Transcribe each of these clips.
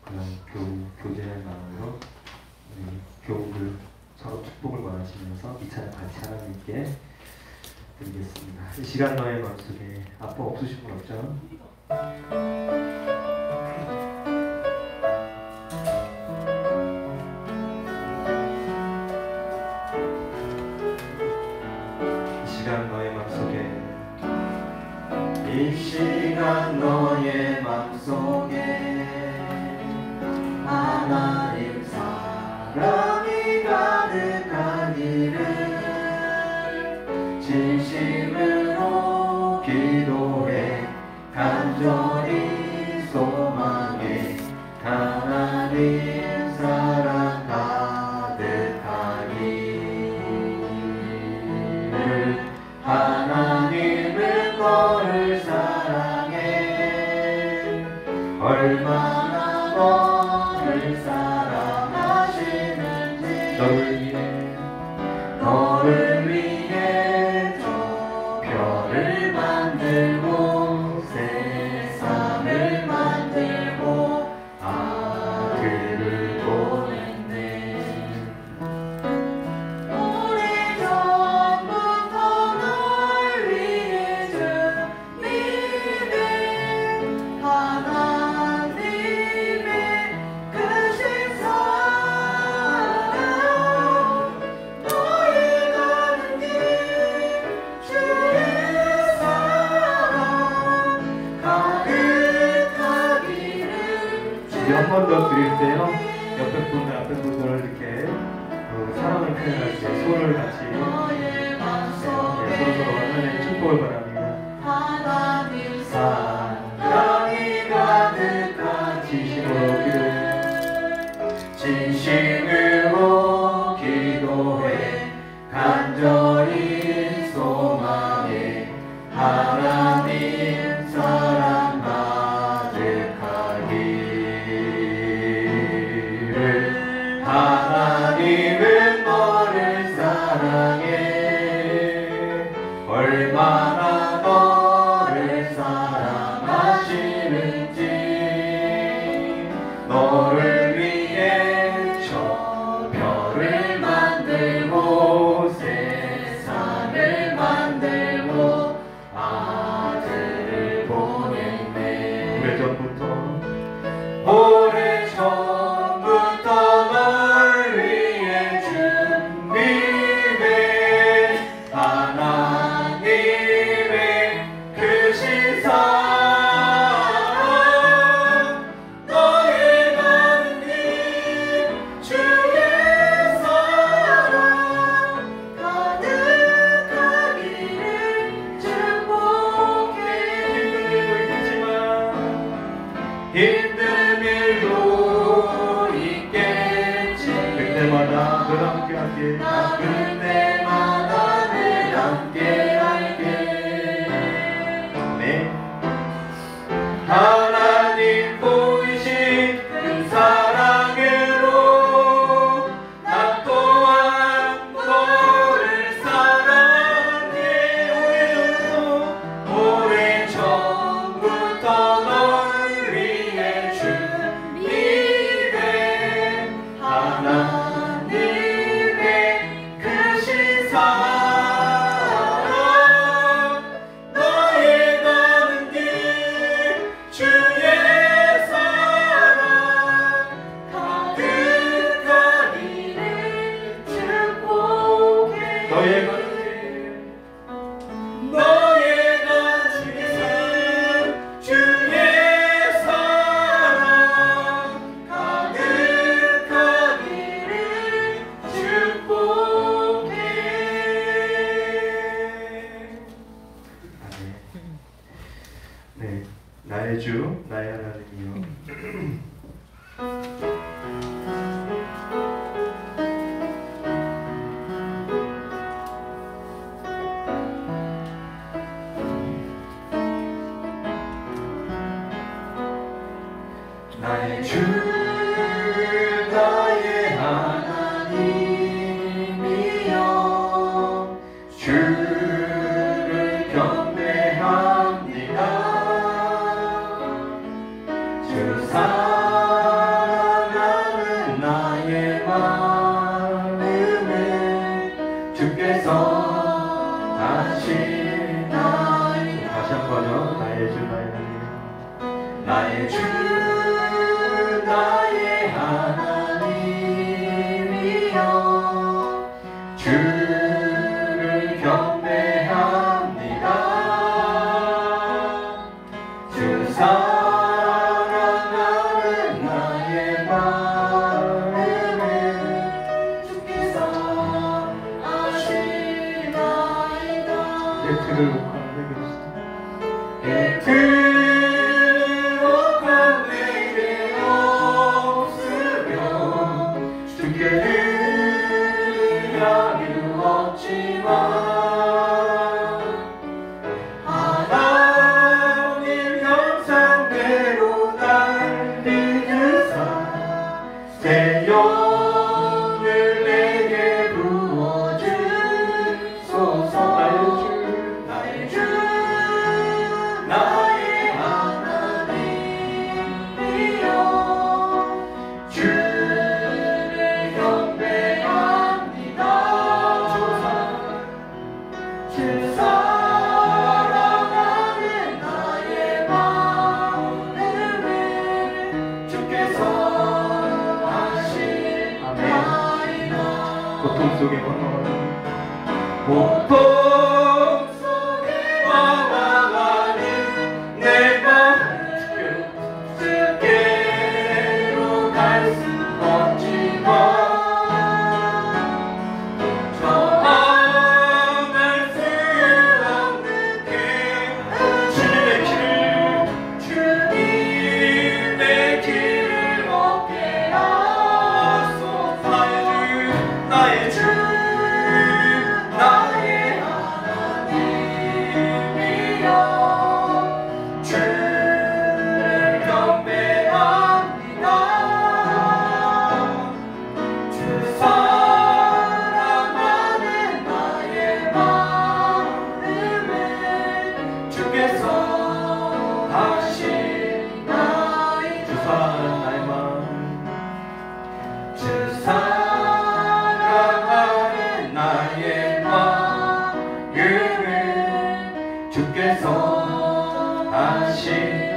그런 교제의 마음으로 우리 교우들 서로 축복을 원하시면서 이 찬양 같이 하나님께 드리겠습니다. 이 시간 너의 마음속에 아빠 없으신 분 없죠? 이 시간 너의 맘속에 하나님 사랑이 가득하기를 진심으로 기도해 간절히 소망해 하나님 사랑 가득하기를 하나님은 너를 사랑해 얼마나 너를 사랑하시는지 너를 위해 저 별을 만들고 세상을 만들고 아들을 보냈네. 오래전부터 널 위해 준비된 하나님의 크신 사랑 너의 가는 길 주의 사랑 가득하기를. 우리 한 번 더 드릴 때요 옆에 분들 앞에 분들 이렇게 사랑을 표현할 때 손을 같이 서로 하나님의 축복을 바랍니다. 하나님 사랑이 가득한 진심으로 기도해 간절히 소망해 하나님 사랑 가득하기를 하나님은 너를 사랑해 얼마나 너를 사랑하시는지 너를 위해 저 별을 만들고 세상을 만들고 아들을 보냈네. 오래전부터 널 위해 준비된 하나님의 크신 사랑 너의 가는 길 주의 사랑 가득하기를 축복해. 힘든 일도 있겠지 그때마다 늘 함께할게 그때마다 늘 함께할게. 네. 하나님 보이신 그 사랑으로 나 또한 너를 사랑해. 오래전부터 널 위해 준비된 하나님의 크신 사랑 너의 가는 길 주의 사랑 가득하기를 축복해. 너의 가는 길 주의 사랑 가득하기를 축복해. 네, 나의 주, 나의 하나님이여. 나의 주 나의 하나님이여 주를 경배합니다. 주 사랑 나의 주 나의 하나님이여 주를 경배합니다. 주 사랑하는 나의 마음을 주께서 아시나이다. 내 틀을 옥한 내게 내 틀을 옥한 내게 없으면 주께 드릴 없지만 하나님 형상대로 날 믿으사 새 영을 내게 부어주소서. 나의 주 나의 하나님이여 주를 경배합니다. 주 사랑하는 나의 마음을 주께서 아시나이다. 고통 속에 고통 속에 방황하는 내 마음 주께로 갈 수 없지만 저항할 수 없는 그 주님의 길을 걷게 하소서. 나의 주 나의 하나님이여 주를 경배합니다. 주 사랑하는 나의 마음을 주께서 아시나이다. 주 사랑하는 나의 마음 주 사랑하는 나의 마음을 주께서 아시나이다.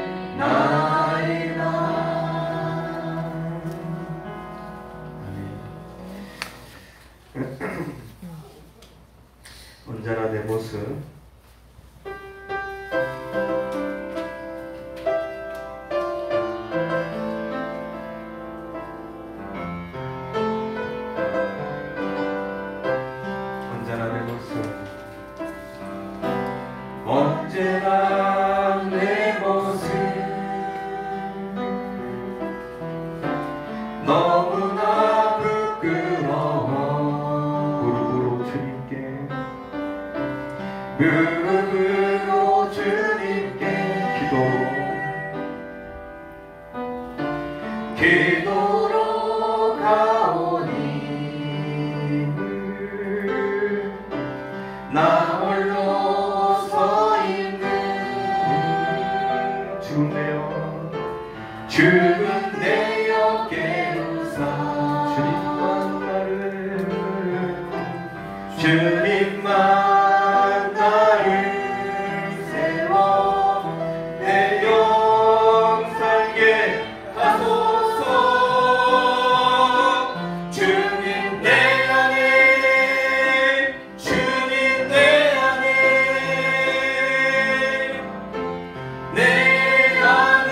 언제나 내 모습 언제나 내 모습 언제나 내 모습 너무나 부끄러워 무릎으로 주님께 무릎으로 주님께 기도로 가오니 나 홀로 서 있는 주네요. 죽은 내 어깨로서 주님만 나를 주님만 나를 세워 내 영생에 하소서. 주님 내 안에 주님 내 안에 내 안에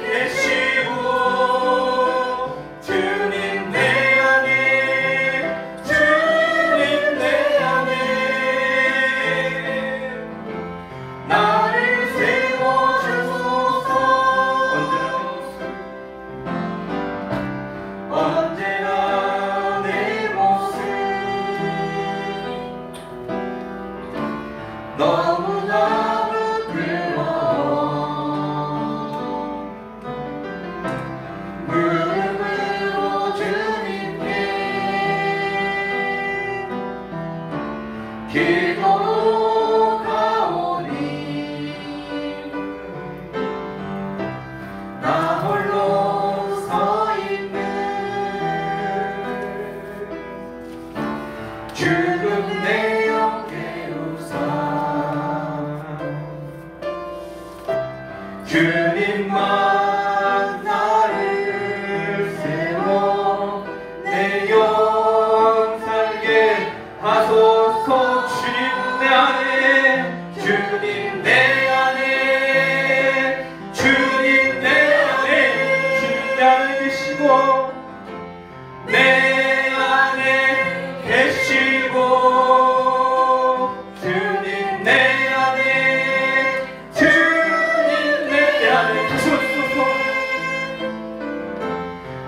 계시고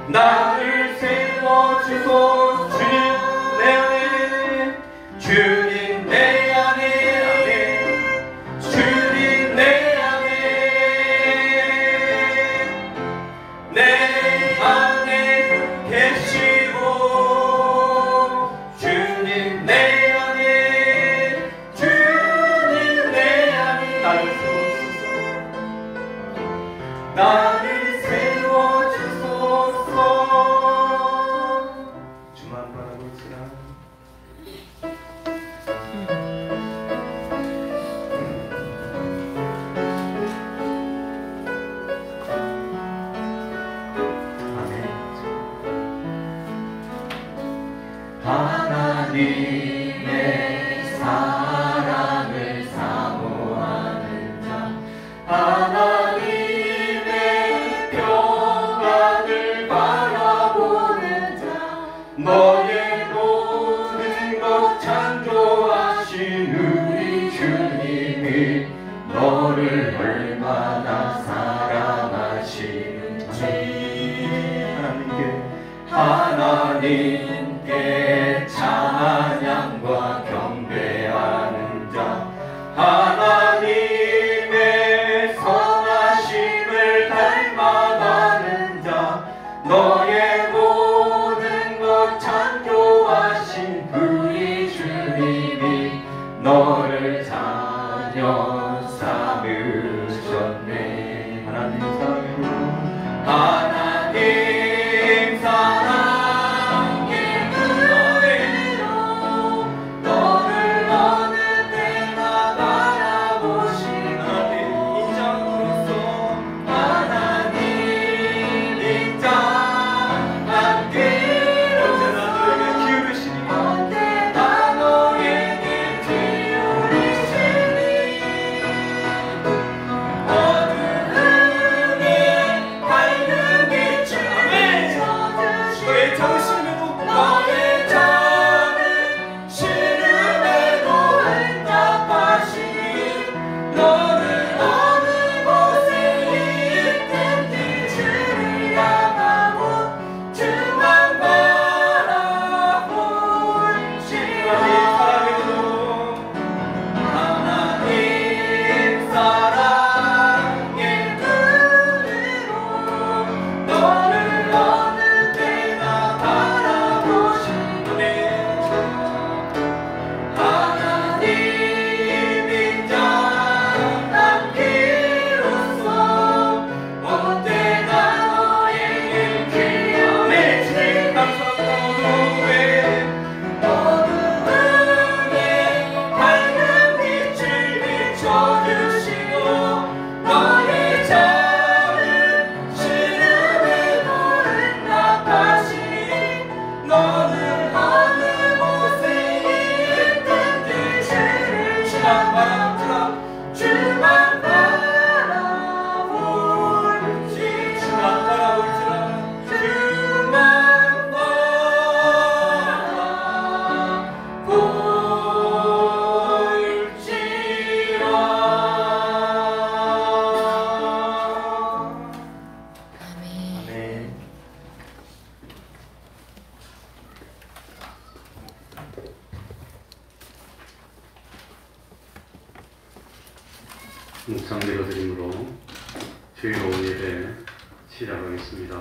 나를 세워주소. 주님 내 안에, 주님 내 안에, 주님 내 안에, 내 안에 계시고, 주님 내 안에, 주님 내 안에 나를 세워주소서. 나를 세워주소서. 주만 바라볼지라. 하나님의 사랑을 사모하는 자, 하나님의 평안을 바라보는 자, 너의 모든 것 창조하신 우리 주님이 너를 얼마나 사랑하시는지. 하나님께 찬양과 경배하는 자, 하나님의 선하심을 닮아가는 자, 너의 모든 것 창조하신 우리 주님이 너를 자녀 삼으셨네. 하나님 사랑으로, 하나님 사랑의 은혜로 너를 어느 때나 바라보시고, 인장으로서 하나님 인장 함께 언제나 너에게 기울이시니, 언제나 너에게 기울이시니, 어두움에 밝은 빛을 비춰주시고, 너의 정신에도 너의 작은 시름에도 응답하시니, 너를 어느 곳에 있든지 주를 향하고 주만 바라볼지라. 하나님 사랑의 눈으로 너를 어느 때나 바라보시네. 하나님 인자 함께로서 언제나 너에게 기여해 주님 감사하오네. 어두움에 밝은 빛을 비춰주시고, 너의 작은 시름에도 응답하시니, 너는 어느 곳에 있든지 주를 바라보라. 주만 바라볼지, 주만 바라볼지라. 주만 바라볼지라. 아멘. 묵상 드려드림으로 주일오후 예배 시작하겠습니다.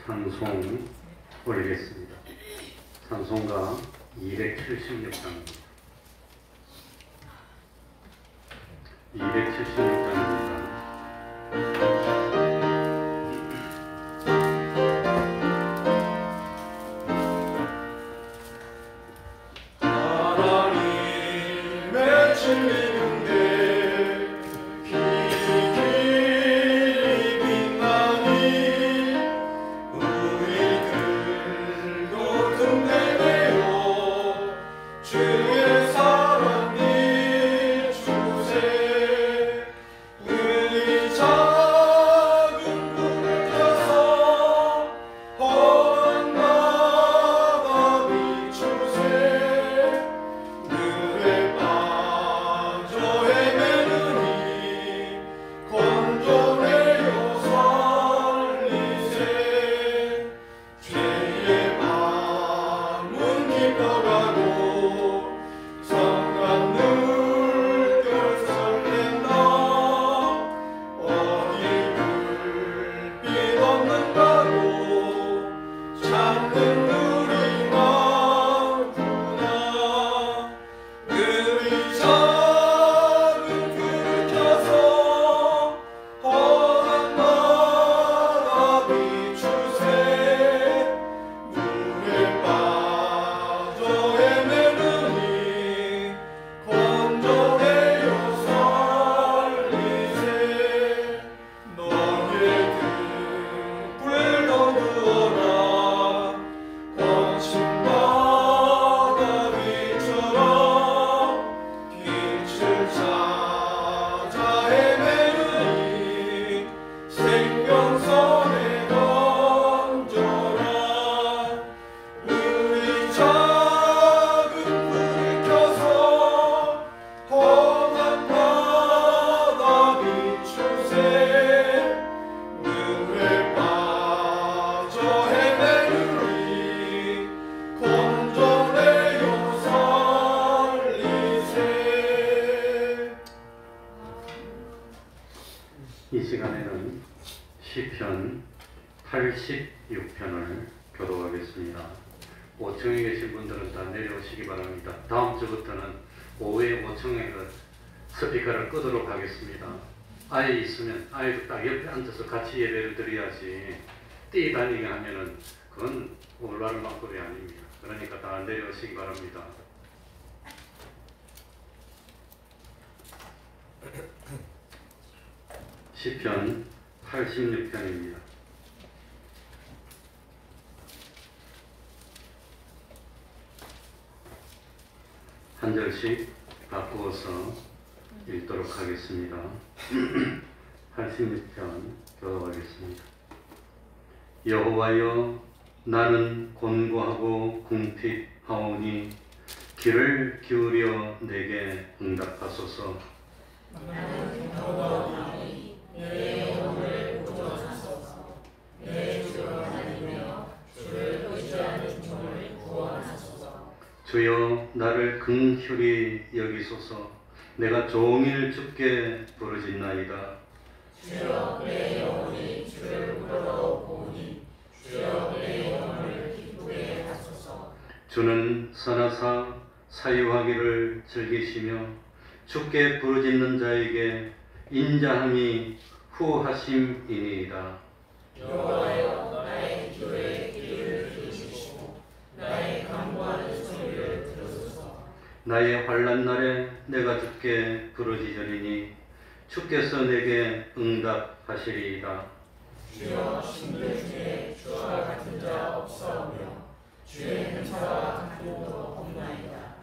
찬송 올리겠습니다. 찬송가 276장입니다. 276장입니다. 하나님의 진리는 이 시간에는 시편 86편을 교독하겠습니다. 5층에 계신 분들은 다 내려오시기 바랍니다. 다음 주부터는 오후에 5층에 그 스피커를 끄도록 하겠습니다. 아이 있으면 아이도 딱 옆에 앉아서 같이 예배를 드려야지 뛰다니게 하면은 그건 올바른 방법이 아닙니다. 그러니까 다 내려오시기 바랍니다. 시편 86편입니다. 한 절씩 바꾸어서 읽도록 하겠습니다. 86편 교독하겠습니다. 여호와여, 나는 곤고하고 궁핍하오니 귀를 기울여 내게 응답하소서. 나는 경건하오니 내 영혼을 구원하소서. 내 주를 하나님이여, 주를 의지하는 종을 구원하소서. 주여, 나를 긍휼히 여기소서. 내가 종일 주께 부르짖나이다. 주여, 내 영혼이 주를 부러워보니 주여, 내 영혼을 기쁘게 하소서. 주는 선하사 사유하기를 즐기시며 주께 부르짖는 자에게 인자함이 후하심이니이다. 여호와여, 나의 기도에 귀를 기울이시고 나의 간구하는 소리를 들으소서. 나의 환난 날에 내가 주께 부르짖으리니 주께서 내게 응답하시리이다. 주여, 신들 중에 주와 같은 자 없사오며 주의 행사와 간구도 없나이다.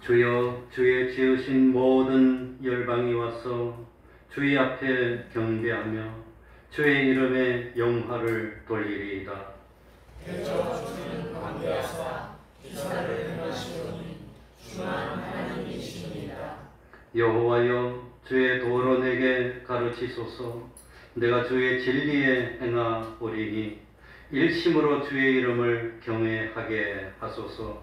주여, 주의 지으신 모든 열방이 와서 주의 앞에 경배하며 주의 이름에 영화를 돌리리이다. 그저 주는 광대하사 기사를 행하시오니 주만 하나님이시니이다. 여호와여, 주의 도로 내게 가르치소서. 내가 주의 진리에 행하오리니 일심으로 주의 이름을 경외하게 하소서.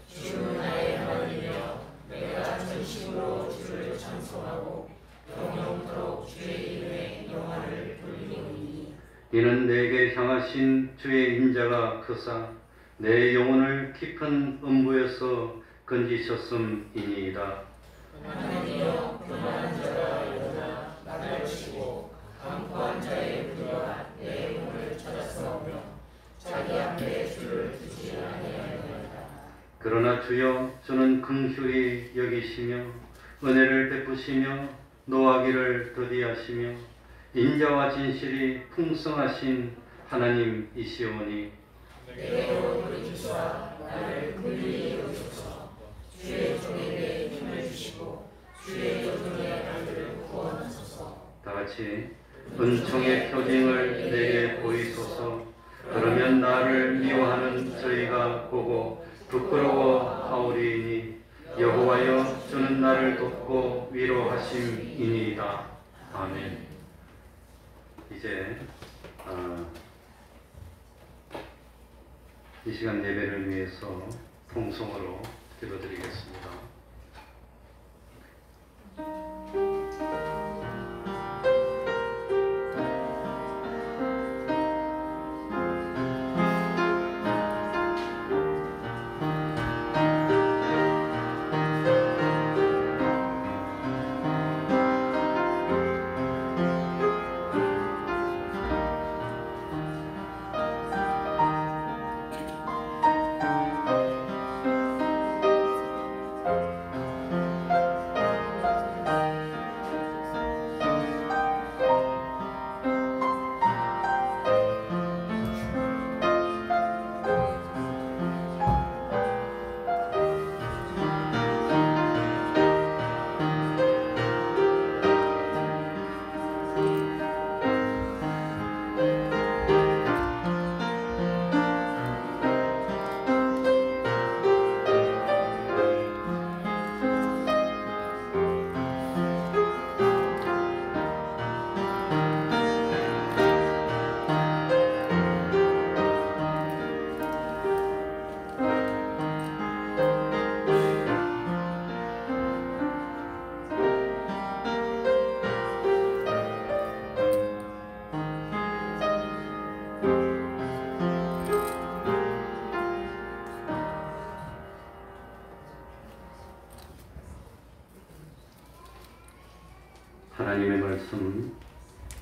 주는 나의 하나님이여, 내가 전심으로 주를 찬송하고 영영토록 주의 이름에 영화를 돌리오니 이는 내게 향하신 주의 인자가 크사 내 영혼을 깊은 음부에서 건지셨음이니이다. 하나님이여 교만한 자가 일어나 나를 치고 강포한 자의 무리가 내 영혼을 찾았사오며 자기 앞에 주를 두지 아니하였나이다. 그러나 주여 주는 긍휼히 여기시며 은혜를 베푸시며 노하기를 더디하시며 인자와 진실이 풍성하신 하나님이시오니 내게로 돌이키사 나를 긍휼히 여기소서. 주의 종에게 힘을 주시고 주의 여종의 아들을 구원하소서. 다같이 은총의 표징을 내게 보이소서. 그러면 나를 미워하는 저희가 보고 부끄러워하오리니 여호와여 주는 나를 돕고 위로하심이니이다. 아멘. 이제 이 시간 예배를 위해서 통성으로 기도드리겠습니다. 하나님의 말씀은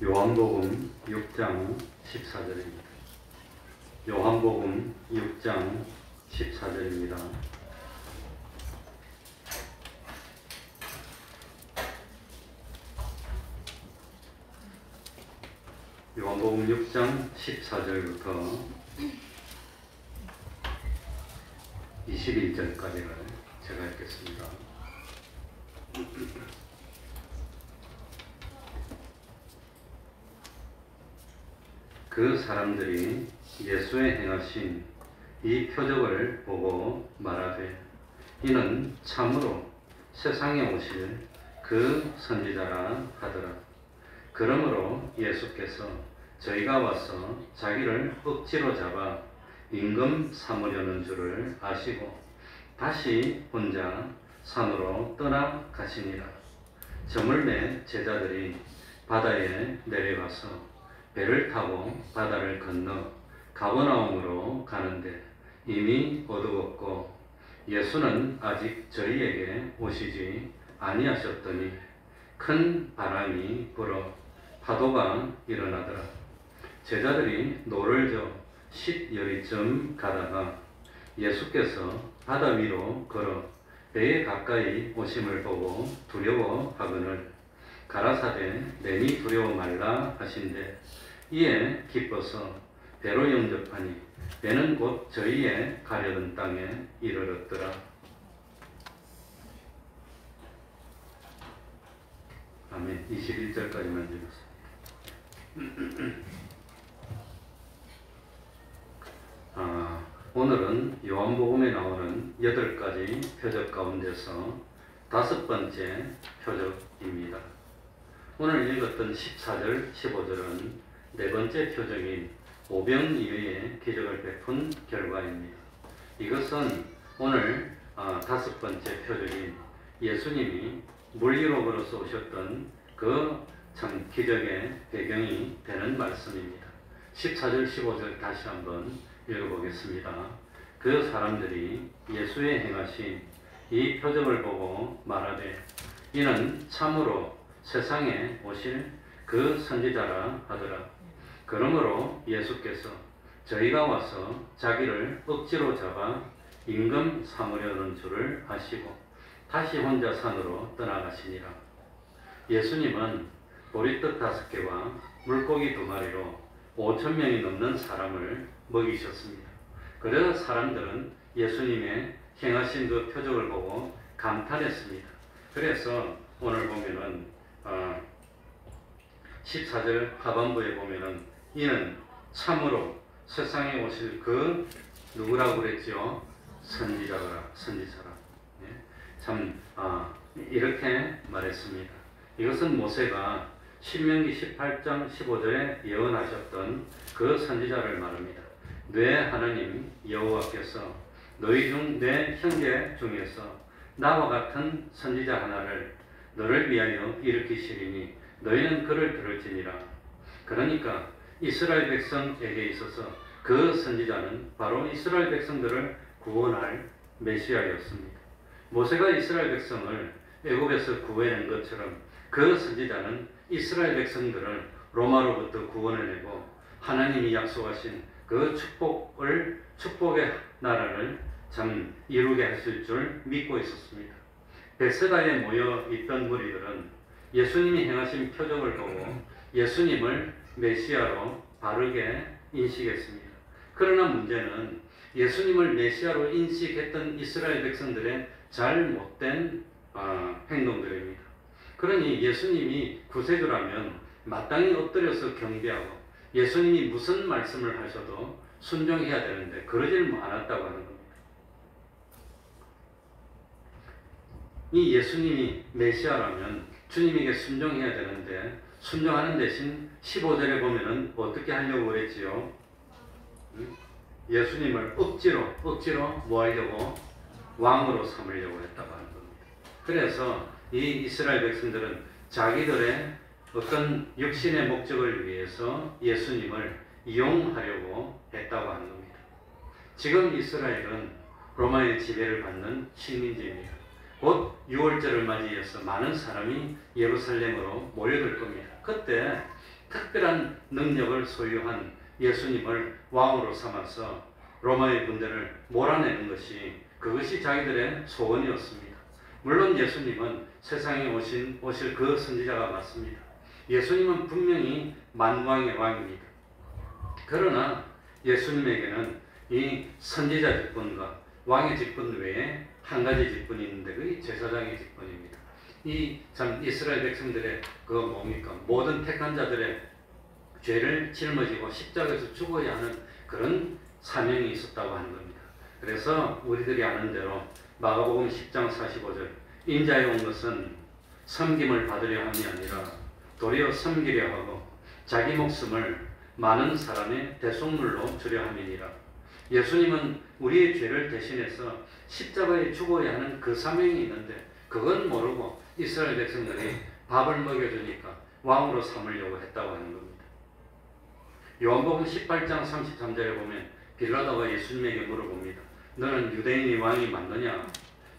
요한복음 6장 14절입니다. 요한복음 6장 14절입니다. 요한복음 6장 14절부터 21절까지를 제가 읽겠습니다. 그 사람들이 예수의 행하신 이 표적을 보고 말하되 이는 참으로 세상에 오실 그 선지자라 하더라. 그러므로 예수께서 저희가 와서 자기를 억지로 잡아 임금 삼으려는 줄을 아시고 다시 혼자 산으로 떠나 가시니라. 저물매 제자들이 바다에 내려가서 배를 타고 바다를 건너 가버나움으로 가는데 이미 어두웠고 예수는 아직 저희에게 오시지 아니하셨더니 큰 바람이 불어 파도가 일어나더라. 제자들이 노를 저 10여리쯤 가다가 예수께서 바다 위로 걸어 배에 가까이 오심을 보고 두려워하거늘 가라사대 내니 두려워 말라 하신대 이에 기뻐서 배로 영접하니 배는 곧 저희의 가려던 땅에 이르렀더라. 아멘. 21절까지만 읽었습니다. 오늘은 요한복음에 나오는 8가지 표적 가운데서 5번째 표적입니다. 오늘 읽었던 14절, 15절은 4번째 표적인 오병이어의 기적을 베푼 결과입니다. 이것은 오늘 5번째 표적인 예수님이 물 위로 걸어서 오셨던 그 참 기적의 배경이 되는 말씀입니다. 14절 15절 다시 한번 읽어보겠습니다. 그 사람들이 예수의 행하신 이 표적을 보고 말하되 이는 참으로 세상에 오실 그 선지자라 하더라. 그러므로 예수께서 저희가 와서 자기를 억지로 잡아 임금 삼으려는 줄을 아시고 다시 혼자 산으로 떠나가시니라. 예수님은 보리떡 5개와 물고기 2마리로 5,000명이 넘는 사람을 먹이셨습니다. 그래서 사람들은 예수님의 행하신 그 표적을 보고 감탄했습니다. 그래서 오늘 보면은 14절 하반부에 보면은 이는 참으로 세상에 오실 그 누구라고 그랬죠? 선지자라. 예? 참 이렇게 말했습니다. 이것은 모세가 신명기 18장 15절에 예언하셨던 그 선지자를 말합니다. 내 하나님 여호와께서 너희 중 내 형제 중에서 나와 같은 선지자 하나를 너를 위하여 일으키시리니 너희는 그를 들을지니라. 그러니까 이스라엘 백성에게 있어서 그 선지자는 바로 이스라엘 백성들을 구원할 메시아였습니다. 모세가 이스라엘 백성을 애굽에서 구해낸 것처럼 그 선지자는 이스라엘 백성들을 로마로부터 구원해내고 하나님이 약속하신 그 축복의 나라를 참 이루게 하실 줄 믿고 있었습니다. 벳세다에 모여 있던 무리들은 예수님이 행하신 표적을 보고 예수님을 메시아로 바르게 인식했습니다. 그러나 문제는 예수님을 메시아로 인식했던 이스라엘 백성들의 잘못된 행동들입니다. 그러니 예수님이 구세주라면 마땅히 엎드려서 경배하고 예수님이 무슨 말씀을 하셔도 순종해야 되는데 그러질 않았다고 하는 겁니다. 이 예수님이 메시아라면 주님에게 순종해야 되는데 순종하는 대신 15절에 보면은 어떻게 하려고 그랬지요? 예수님을 억지로 뭐 하려고? 왕으로 삼으려고 했다고 하는 겁니다. 그래서 이 이스라엘 백성들은 자기들의 어떤 육신의 목적을 위해서 예수님을 이용하려고 했다고 하는 겁니다. 지금 이스라엘은 로마의 지배를 받는 식민지입니다. 곧 6월절을 맞이해서 많은 사람이 예루살렘으로 모여들 겁니다. 그때 특별한 능력을 소유한 예수님을 왕으로 삼아서 로마의 군대를 몰아내는 그것이 자기들의 소원이었습니다. 물론 예수님은 세상에 오실 그 선지자가 맞습니다. 예수님은 분명히 만왕의 왕입니다. 그러나 예수님에게는 이 선지자 직분과 왕의 직분 외에 한 가지 직분이 있는데 그게 제사장의 직분입니다. 이 참 이스라엘 백성들의 그거 뭡니까? 모든 택한 자들의 죄를 짊어지고 십자가에서 죽어야 하는 그런 사명이 있었다고 하는 겁니다. 그래서 우리들이 아는 대로 마가복음 10장 45절 인자에 온 것은 섬김을 받으려 함이 아니라 도리어 섬기려 하고 자기 목숨을 많은 사람의 대속물로 주려 함이니라. 예수님은 우리의 죄를 대신해서 십자가에 죽어야 하는 그 사명이 있는데 그건 모르고 이스라엘 백성들이 밥을 먹여주니까 왕으로 삼으려고 했다고 하는 겁니다. 요한복음 18장 33절에 보면 빌라도가 예수님에게 물어봅니다. 너는 유대인이 왕이 맞느냐?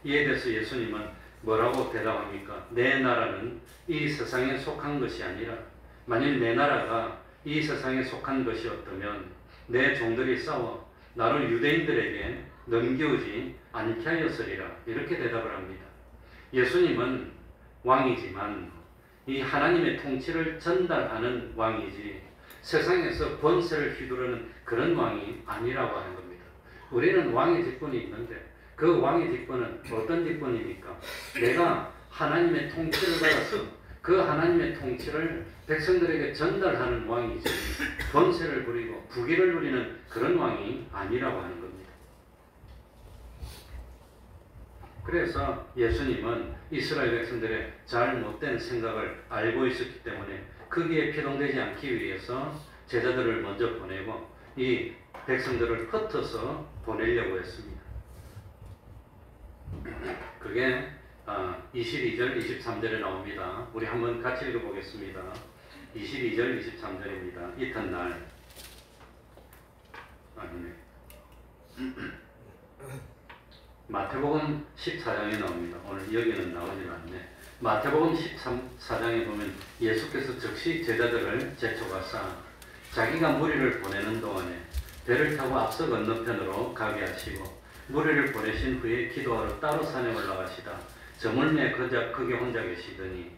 이에 대해서 예수님은 뭐라고 대답합니까? 내 나라는 이 세상에 속한 것이 아니라 만일 내 나라가 이 세상에 속한 것이었다면 내 종들이 싸워 나를 유대인들에게 넘겨오지 않게 하였으리라. 이렇게 대답을 합니다. 예수님은 왕이지만 이 하나님의 통치를 전달하는 왕이지 세상에서 권세를 휘두르는 그런 왕이 아니라고 하는 겁니다. 우리는 왕의 직분이 있는데 그 왕의 직분은 어떤 직분입니까? 내가 하나님의 통치를 받아서 그 하나님의 통치를 백성들에게 전달하는 왕이지 권세를 부리고 부귀를 누리는 그런 왕이 아니라고 하는 겁니다. 그래서 예수님은 이스라엘 백성들의 잘못된 생각을 알고 있었기 때문에 거기에 피동되지 않기 위해서 제자들을 먼저 보내고 이 백성들을 흩어서 보내려고 했습니다. 그게 22절, 23절에 나옵니다. 우리 한번 같이 읽어보겠습니다. 22절, 23절입니다. 이튿날 아니네. 마태복음 14장에 나옵니다. 오늘 여기는 나오진 않네. 마태복음 14장에 보면 예수께서 즉시 제자들을 제쳐가사 자기가 무리를 보내는 동안에 배를 타고 앞서 건너편으로 가게 하시고 무리를 보내신 후에 기도하러 따로 산에 올라가시다. 저물매 거기 혼자 계시더니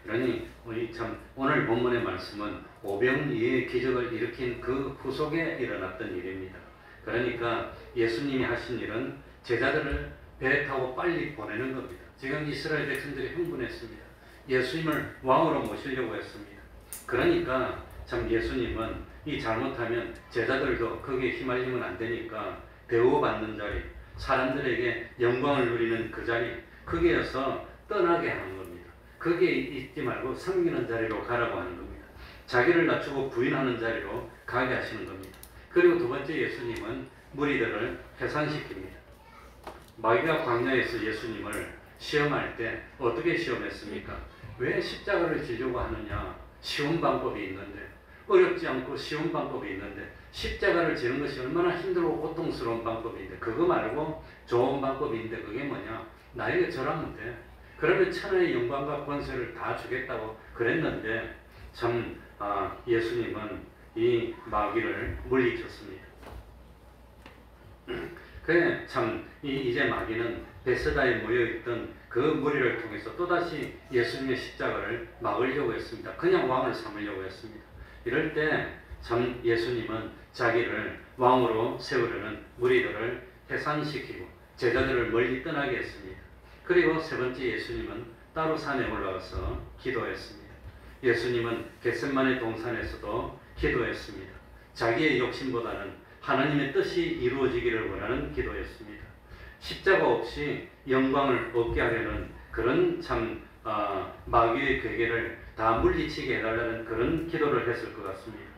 그러니 우리 참 오늘 본문의 말씀은 오병이의 기적을 일으킨 그 후속에 일어났던 일입니다. 그러니까 예수님이 하신 일은 제자들을 배에 타고 빨리 보내는 겁니다. 지금 이스라엘 백성들이 흥분했습니다. 예수님을 왕으로 모시려고 했습니다. 그러니까 참 예수님은 이 잘못하면 제자들도 거기에 휘말리면 안 되니까 대우받는 자리, 사람들에게 영광을 누리는 그 자리, 거기에서 떠나게 하는 겁니다. 거기에 있지 말고 섬기는 자리로 가라고 하는 겁니다. 자기를 낮추고 부인하는 자리로 가게 하시는 겁니다. 그리고 두 번째 예수님은 무리들을 해산시킵니다. 마귀가 광야에서 예수님을 시험할 때 어떻게 시험했습니까? 왜 십자가를 지려고 하느냐? 쉬운 방법이 있는데, 어렵지 않고 쉬운 방법이 있는데 십자가를 지는 것이 얼마나 힘들고 고통스러운 방법인데 그거 말고 좋은 방법인데 그게 뭐냐? 나에게 절하면 돼. 그러면 천하의 영광과 권세를 다 주겠다고 그랬는데 참 예수님은 이 마귀를 물리쳤습니다. 그래 참 이제 마귀는 베세다에 모여있던 그 무리를 통해서 또다시 예수님의 십자가를 막으려고 했습니다. 그냥 왕을 삼으려고 했습니다. 이럴 때 참 예수님은 자기를 왕으로 세우려는 무리들을 해산시키고 제자들을 멀리 떠나게 했습니다. 그리고 세 번째 예수님은 따로 산에 올라가서 기도했습니다. 예수님은 겟세마네 동산에서도 기도했습니다. 자기의 욕심보다는 하나님의 뜻이 이루어지기를 원하는 기도였습니다. 십자가 없이 영광을 얻게 하려는 그런 참 마귀의 괴계를 다 물리치게 해달라는 그런 기도를 했을 것 같습니다.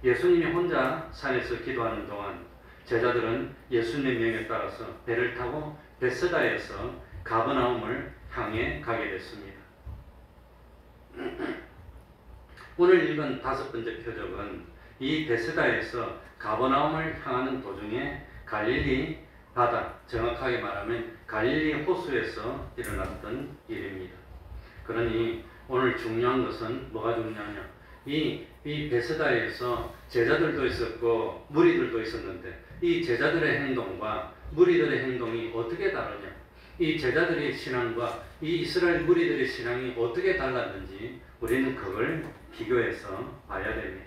예수님이 혼자 산에서 기도하는 동안 제자들은 예수님의 명에 따라서 배를 타고 베세다에서 가버나움을 향해 가게 됐습니다. 오늘 읽은 다섯 번째 표적은 이 베세다에서 가버나움을 향하는 도중에 갈릴리 바다, 정확하게 말하면 갈릴리 호수에서 일어났던 일입니다. 그러니 오늘 중요한 것은 뭐가 중요하냐? 이 베세다에서 제자들도 있었고 무리들도 있었는데 이 제자들의 행동과 무리들의 행동이 어떻게 다르냐? 이 제자들의 신앙과 이 이스라엘 무리들의 신앙이 어떻게 달랐는지 우리는 그걸 비교해서 봐야 됩니다.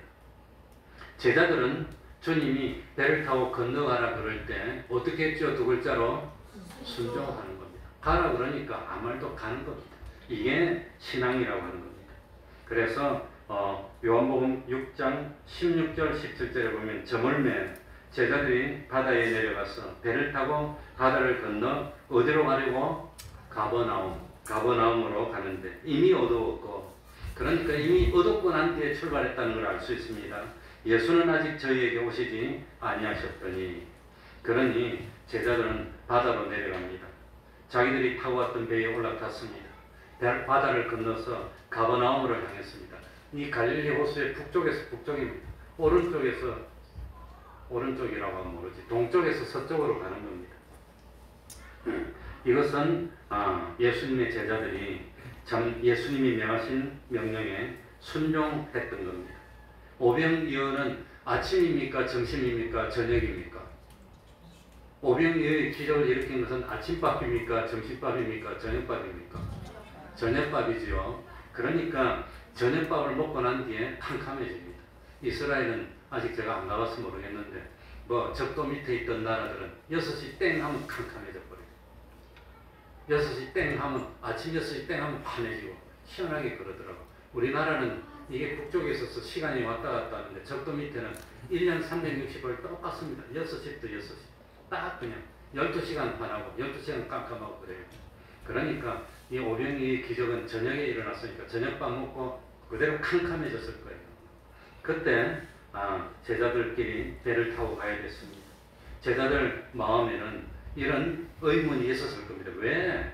제자들은 주님이 배를 타고 건너가라 그럴 때 어떻게 했죠? 두 글자로 순종하는 겁니다. 가라 그러니까 아무 말도 가는 겁니다. 이게 신앙이라고 하는 겁니다. 그래서 요한복음 6장 16절 17절에 보면 저물매 제자들이 바다에 내려가서 배를 타고 바다를 건너 어디로 가려고? 가버나움으로 가는데 이미 어두웠고, 그러니까 이미 어둡고 난 뒤에 출발했다는 걸 알 수 있습니다. 예수는 아직 저희에게 오시지 아니하셨더니, 그러니 제자들은 바다로 내려갑니다. 자기들이 타고 왔던 배에 올라탔습니다. 바다를 건너서 가버나움으로 향했습니다. 이 갈릴리 호수의 북쪽입니다. 오른쪽이라고 하면 모르지. 동쪽에서 서쪽으로 가는 겁니다. 이것은 예수님의 제자들이 참 예수님이 명하신 명령에 순종했던 겁니다. 오병이어는 아침입니까? 점심입니까? 저녁입니까? 오병이어의 기적을 일으킨 것은 아침밥입니까? 점심밥입니까? 저녁밥입니까? 저녁밥이지요. 그러니까 저녁밥을 먹고 난 뒤에 캄캄해집니다. 이스라엘은 아직 제가 안 가봐서 모르겠는데 적도 밑에 있던 나라들은 6시 땡 하면 캄캄해져 버려요. 6시 땡 하면 아침 6시 땡 하면 환해지고 희한하게 그러더라고. 우리나라는 이게 북쪽에 있어서 시간이 왔다 갔다 하는데 적도 밑에는 1년 360일 똑같습니다. 6시부터 6시 딱 그냥 12시간 반하고 12시간 깜깜하고 그래요. 그러니까 이 오병이의 기적은 저녁에 일어났으니까 저녁밥 먹고 그대로 캄캄해졌을 거예요. 그때 제자들끼리 배를 타고 가야 됐습니다. 제자들 마음에는 이런 의문이 있었을 겁니다. 왜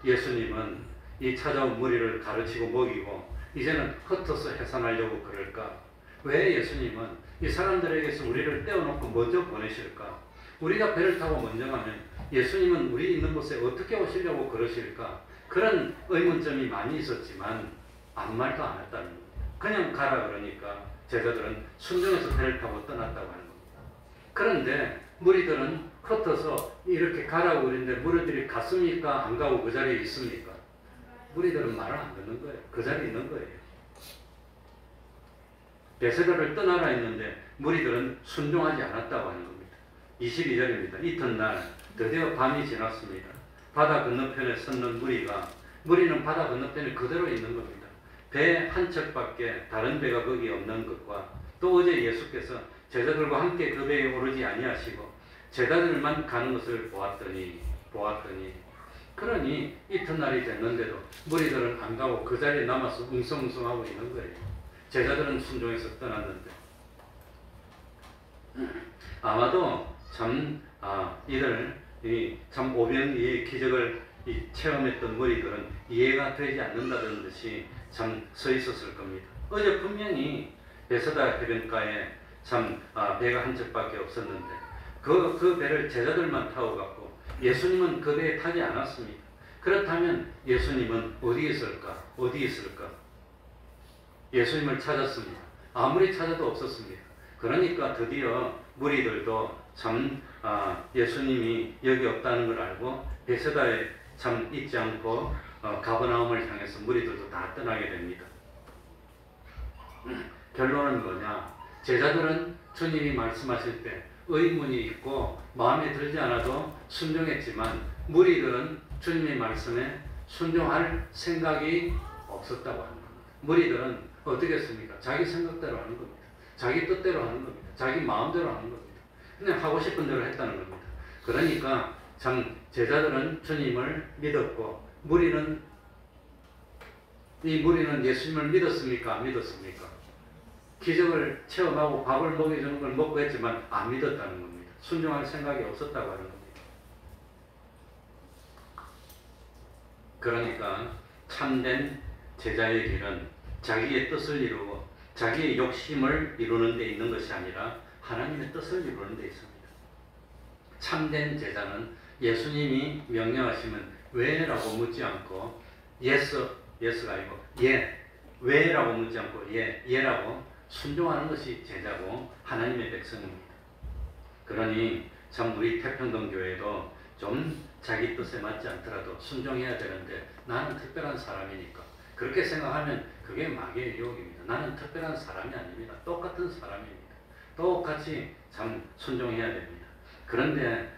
예수님은 이 찾아온 무리를 가르치고 먹이고 이제는 흩어서 해산하려고 그럴까? 왜 예수님은 이 사람들에게서 우리를 떼어놓고 먼저 보내실까? 우리가 배를 타고 먼저 가면 예수님은 우리 있는 곳에 어떻게 오시려고 그러실까? 그런 의문점이 많이 있었지만 아무 말도 안 했다는 겁니다. 그냥 가라 그러니까 제자들은 순종해서 배를 타고 떠났다고 하는 겁니다. 그런데 무리들은 흩어서 이렇게 가라고 그랬는데 무리들이 갔습니까? 안 가고 그 자리에 있습니까? 무리들은 말을 안 듣는 거예요. 그 자리에 있는 거예요. 베세다를 떠나라 했는데 무리들은 순종하지 않았다고 하는 겁니다. 22절입니다. 이튿날 드디어 밤이 지났습니다. 바다 건너편에 섰는 무리는 바다 건너편에 그대로 있는 겁니다. 배 한 척밖에 다른 배가 거기 없는 것과 또 어제 예수께서 제자들과 함께 그 배에 오르지 아니하시고 제자들만 가는 것을 보았더니 그러니 이튿날이 됐는데도 무리들은 안 가고 그 자리에 남아서 웅성웅성하고 있는 거예요. 제자들은 순종해서 떠났는데 아마도 이들 참 오병이의 기적을 체험했던 무리들은 이해가 되지 않는다는 듯이 참 서 있었을 겁니다. 어제 분명히 베세다 해변가에 배가 한 척밖에 없었는데 그 배를 제자들만 타고 갔고 예수님은 그 배에 타지 않았습니다. 그렇다면 예수님은 어디 있을까? 예수님을 찾았습니다. 아무리 찾아도 없었습니다. 그러니까 드디어 무리들도 예수님이 여기 없다는 걸 알고 베세다에 있지 않고 가버나움을 향해서 무리들도 다 떠나게 됩니다. 결론은 뭐냐? 제자들은 주님이 말씀하실 때 의문이 있고 마음에 들지 않아도 순종했지만 무리들은 주님의 말씀에 순종할 생각이 없었다고 하는 겁니다. 무리들은 어떻게 했습니까? 자기 생각대로 하는 겁니다. 자기 뜻대로 하는 겁니다. 자기 마음대로 하는 겁니다. 그냥 하고 싶은 대로 했다는 겁니다. 그러니까 제자들은 주님을 믿었고 무리는 예수님을 믿었습니까? 안 믿었습니까? 기적을 체험하고 밥을 먹여주는 걸 먹고 했지만 안 믿었다는 겁니다. 순종할 생각이 없었다고 하는 겁니다. 그러니까 참된 제자의 길은 자기의 뜻을 이루고 자기의 욕심을 이루는 데 있는 것이 아니라 하나님의 뜻을 이루는 데 있습니다. 참된 제자는 예수님이 명령하시면 왜라고 묻지 않고 예스가 아니고 왜라고 묻지 않고 예라고 순종하는 것이 제자고 하나님의 백성입니다. 그러니 우리 태평동 교회도 좀 자기 뜻에 맞지 않더라도 순종해야 되는데 나는 특별한 사람이니까 그렇게 생각하면 그게 마귀의 유혹입니다. 나는 특별한 사람이 아닙니다. 똑같은 사람입니다. 똑같이 순종해야 됩니다. 그런데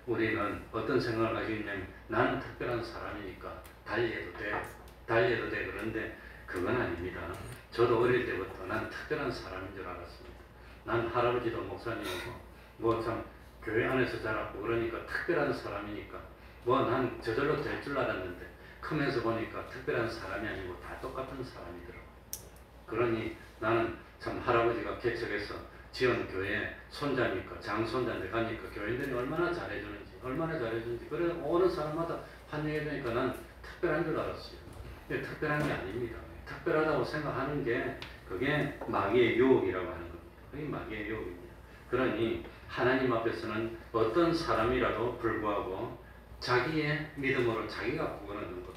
우리는 어떤 생각을 가지고 있냐면 나는 특별한 사람이니까 달리해도 돼. 그런데 그건 아닙니다. 저도 어릴 때부터 난 특별한 사람인 줄 알았습니다. 난 할아버지도 목사님이고 교회 안에서 자랐고 그러니까 특별한 사람이니까 난 저절로 될 줄 알았는데 크면서 보니까 특별한 사람이 아니고 다 똑같은 사람이더라고요. 그러니 나는 할아버지가 개척해서 지은 교회 손자니까 장손자인데 가니까 교인들이 얼마나 잘해주는지 그래 오는 사람마다 환영해주니까 난 특별한 줄 알았어요. 근데 특별한 게 아닙니다. 특별하다고 생각하는 게 그게 마귀의 유혹이라고 하는 겁니다. 그게 마귀의 유혹입니다. 그러니 하나님 앞에서는 어떤 사람이라도 불구하고 자기의 믿음으로 자기가 구원하는 겁니다.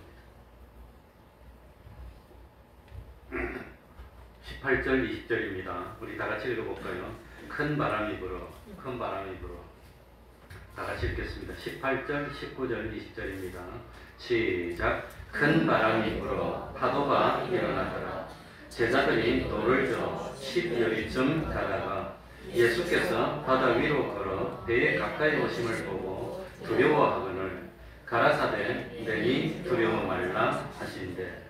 18절 20절입니다. 우리 다 같이 읽어볼까요? 큰 바람이 불어 다 같이 읽겠습니다. 18절 19절 20절입니다. 시작. 큰 바람이 불어 파도가 일어나더라. 제자들이 노를 저 10여리쯤 가다가 예수께서 바다 위로 걸어 배에 가까이 오심을 보고 두려워하거늘 가라사대 내니 두려워 말라 하신대.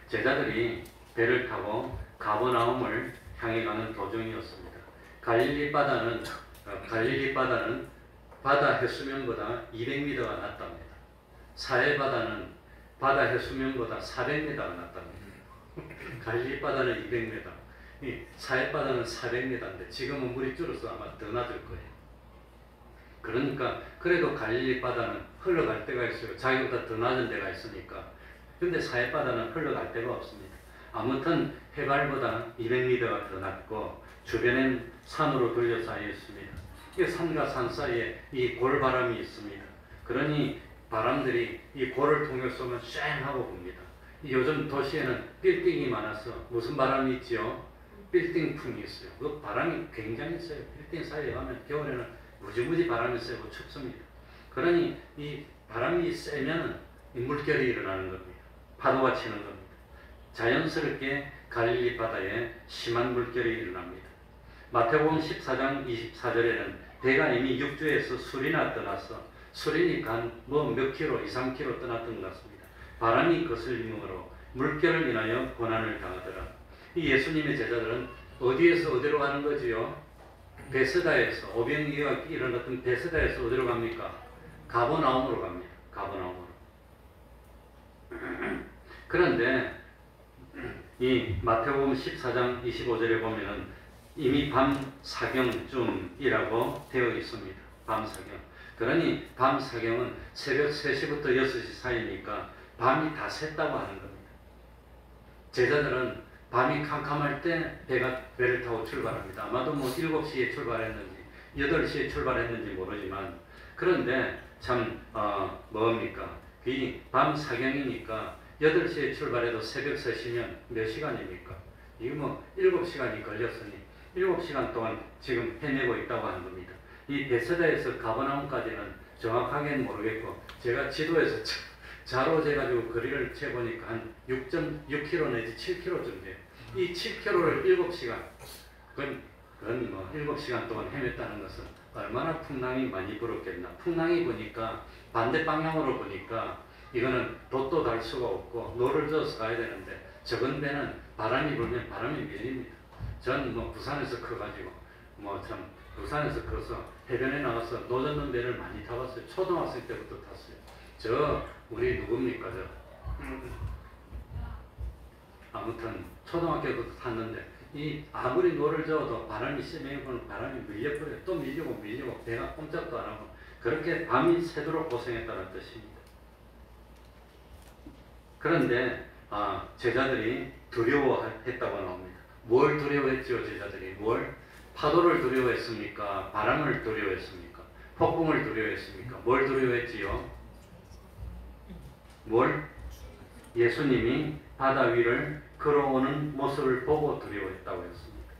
제자들이 배를 타고 가버나움을 향해 가는 도중이었습니다. 갈릴리 바다는 바다 해수면보다 200m가 낮답니다. 사해 바다는 바다 해수면보다 400m가 낮답니다. 갈릴리 바다는 200m, 사해 바다는 400m인데 지금은 물이 줄어서 아마 더 낮을 거예요. 그러니까 그래도 갈릴리 바다는 흘러갈 데가 있어요. 자기보다 더 낮은 데가 있으니까. 근데 사해 바다는 흘러갈 데가 없습니다. 아무튼 해발보다 200m가 더 낮고 주변엔 산으로 둘러싸여 있습니다. 이 산과 산 사이에 이 골바람이 있습니다. 그러니 바람들이 이 골을 통해서만 쌩 하고 붑니다. 요즘 도시에는 빌딩이 많아서 무슨 바람이 있지요? 빌딩풍이 있어요. 그 바람이 굉장히 세요. 빌딩 사이에 가면 겨울에는 무지무지 바람이 세고 춥습니다. 그러니 이 바람이 세면 물결이 일어나는 겁니다. 파도가 치는 겁니다. 자연스럽게 갈릴리 바다에 심한 물결이 일어납니다. 마태복음 14장 24절에는 배가 이미 육주에서 수리나 떠나서 수린이 몇 킬로, 2, 3킬로 떠났던 것 같습니다. 바람이 거슬림으로 물결을 인하여 고난을 당하더라. 이 예수님의 제자들은 어디에서 어디로 가는 거지요? 베스다에서, 오병이어가 일어났던 베스다에서 어디로 갑니까? 가버나움으로 갑니다. 가버나움으로. 그런데 이 마태복음 14장 25절에 보면은 이미 밤 사경쯤이라고 되어 있습니다. 밤 사경. 그러니 밤 사경은 새벽 3시부터 6시 사이니까 밤이 다 샜다고 하는 겁니다. 제자들은 밤이 캄캄할 때 배를 타고 출발합니다. 아마도 7시에 출발했는지 8시에 출발했는지 모르지만 그런데 참 뭡니까? 이 밤 사경이니까 8시에 출발해도 새벽 3시면 몇 시간입니까? 이거 7시간이 걸렸으니 7시간 동안 지금 헤매고 있다고 하는 겁니다. 이 베세다에서 가버나움까지는 정확하게는 모르겠고 제가 지도에서 자로 재가지고 거리를 재보니까 한 6.6km 내지 7km 정도예요. 이 7km를 7시간 그건 7시간 동안 헤맸다는 것은 얼마나 풍랑이 많이 불었겠나. 풍랑이 부니까 반대 방향으로 보니까 이거는 돛도 달 수가 없고 노를 져서 가야 되는데 적은 배는 바람이 불면 바람이 밀립니다. 전 부산에서 커가지고 참 부산에서 커서 해변에 나가서 노젓는 배를 많이 타봤어요. 초등학생 때부터 탔어요. 우리 누굽니까 아무튼 초등학교 때부터 탔는데 이 아무리 노를 저어도 바람이 세면 바람이 밀려버려요. 또 밀리고 배가 꼼짝도 안 하고 그렇게 밤이 새도록 고생했다는 뜻입니다. 그런데 제자들이 두려워했다고 나옵니다. 뭘 두려워했죠? 제자들이 뭘? 파도를 두려워했습니까? 바람을 두려워했습니까? 폭풍을 두려워했습니까? 뭘 두려워했지요? 뭘? 예수님이 바다 위를 걸어오는 모습을 보고 두려워했다고 했습니다.